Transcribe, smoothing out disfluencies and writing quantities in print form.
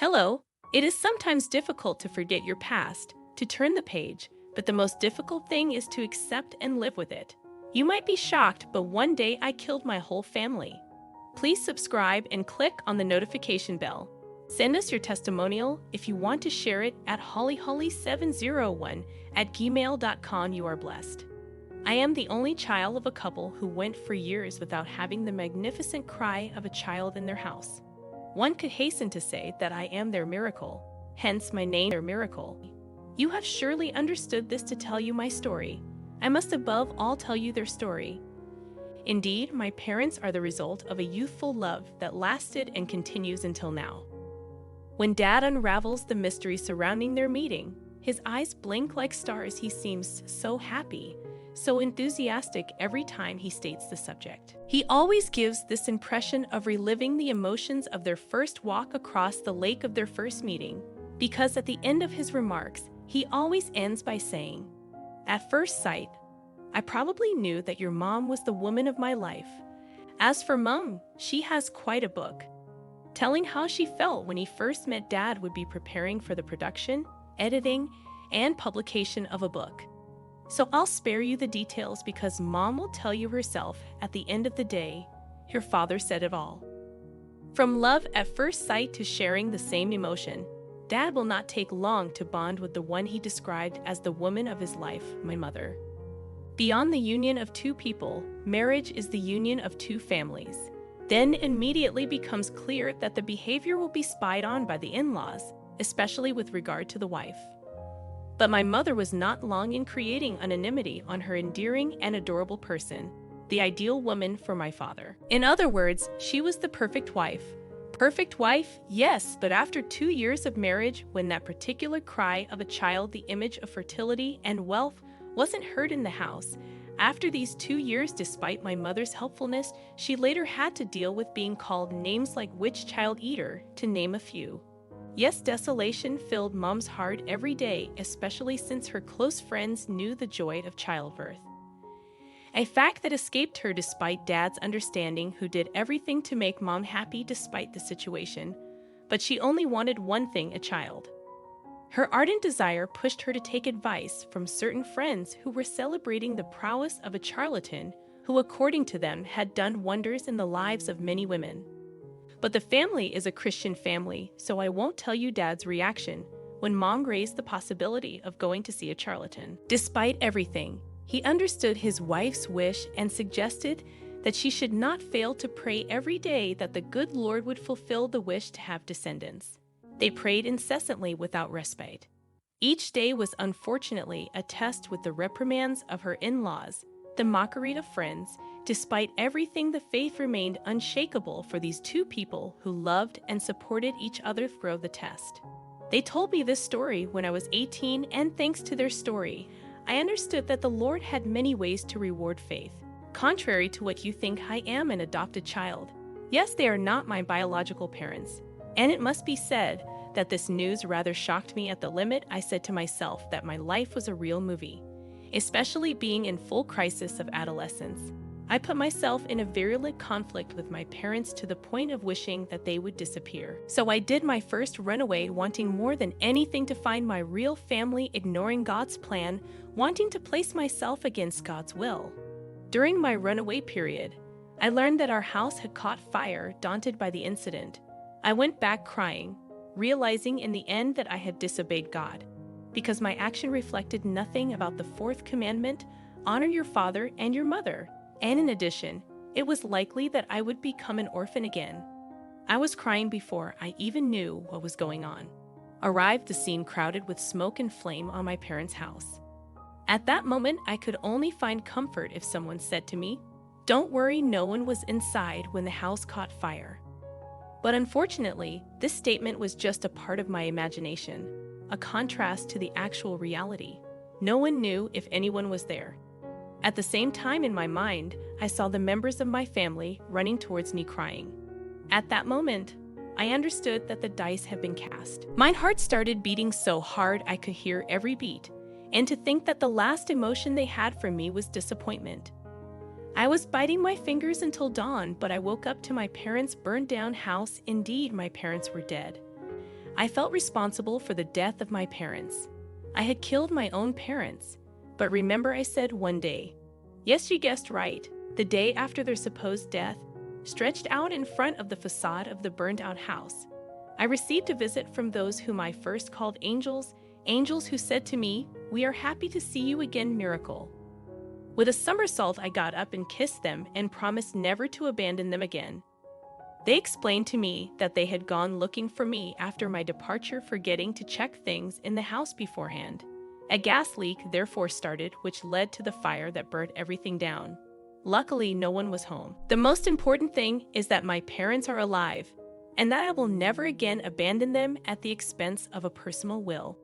Hello. It is sometimes difficult to forget your past, to turn the page, but the most difficult thing is to accept and live with it. You might be shocked, but one day I killed my whole family. Please subscribe and click on the notification bell. Send us your testimonial if you want to share it at hollyholly701@gmail.com. You are blessed. I am the only child of a couple who went for years without having the magnificent cry of a child in their house. One could hasten to say that I am their miracle, hence my name, their miracle. You have surely understood this to tell you my story. I must above all tell you their story. Indeed, my parents are the result of a youthful love that lasted and continues until now. When Dad unravels the mystery surrounding their meeting, his eyes blink like stars. He seems so happy, so enthusiastic every time he states the subject. He always gives this impression of reliving the emotions of their first walk across the lake of their first meeting, because at the end of his remarks, he always ends by saying, "At first sight, I probably knew that your mom was the woman of my life. As for Mom, she has quite a book." Telling how she felt when he first met Dad would be preparing for the production, editing, and publication of a book. So I'll spare you the details because Mom will tell you herself at the end of the day, your father said it all. From love at first sight to sharing the same emotion, Dad will not take long to bond with the one he described as the woman of his life, my mother. Beyond the union of two people, marriage is the union of two families. Then immediately becomes clear that the behavior will be spied on by the in-laws, especially with regard to the wife. But my mother was not long in creating anonymity on her endearing and adorable person, the ideal woman for my father. In other words, she was the perfect wife. Perfect wife, yes, but after 2 years of marriage, when that particular cry of a child, the image of fertility and wealth, wasn't heard in the house, after these 2 years, despite my mother's helpfulness, she later had to deal with being called names like witch child eater, to name a few. Yes, desolation filled Mom's heart every day, especially since her close friends knew the joy of childbirth. A fact that escaped her despite Dad's understanding, who did everything to make Mom happy despite the situation. But she only wanted one thing, a child. Her ardent desire pushed her to take advice from certain friends who were celebrating the prowess of a charlatan who, according to them, had done wonders in the lives of many women. But the family is a Christian family, so I won't tell you Dad's reaction when Mom raised the possibility of going to see a charlatan. Despite everything, he understood his wife's wish and suggested that she should not fail to pray every day that the good Lord would fulfill the wish to have descendants. They prayed incessantly without respite. Each day was unfortunately a test with the reprimands of her in-laws, the mockery of friends. Despite everything, the faith remained unshakable for these two people who loved and supported each other through the test. They told me this story when I was 18, and thanks to their story, I understood that the Lord had many ways to reward faith. Contrary to what you think, I am an adopted child. Yes, they are not my biological parents. And it must be said that this news rather shocked me. At the limit, I said to myself that my life was a real movie, especially being in full crisis of adolescence. I put myself in a virulent conflict with my parents to the point of wishing that they would disappear. So I did my first runaway, wanting more than anything to find my real family, ignoring God's plan, wanting to place myself against God's will. During my runaway period, I learned that our house had caught fire. Daunted by the incident, I went back crying, realizing in the end that I had disobeyed God, because my action reflected nothing about the fourth commandment, honor your father and your mother. And in addition, it was likely that I would become an orphan again. I was crying before I even knew what was going on. Arrived the scene crowded with smoke and flame on my parents' house. At that moment, I could only find comfort if someone said to me, "Don't worry, no one was inside when the house caught fire." But unfortunately, this statement was just a part of my imagination, a contrast to the actual reality. No one knew if anyone was there. At the same time, in my mind, I saw the members of my family running towards me crying. At that moment, I understood that the dice had been cast. My heart started beating so hard I could hear every beat, and to think that the last emotion they had for me was disappointment. I was biting my fingers until dawn, but I woke up to my parents' burned down house. Indeed, my parents were dead. I felt responsible for the death of my parents. I had killed my own parents. But remember, I said one day. Yes, you guessed right. The day after their supposed death, stretched out in front of the facade of the burned-out house, I received a visit from those whom I first called angels, angels who said to me, "We are happy to see you again, miracle." With a somersault, I got up and kissed them and promised never to abandon them again. They explained to me that they had gone looking for me after my departure, forgetting to check things in the house beforehand. A gas leak therefore started, which led to the fire that burnt everything down. Luckily, no one was home. The most important thing is that my parents are alive, and that I will never again abandon them at the expense of a personal will.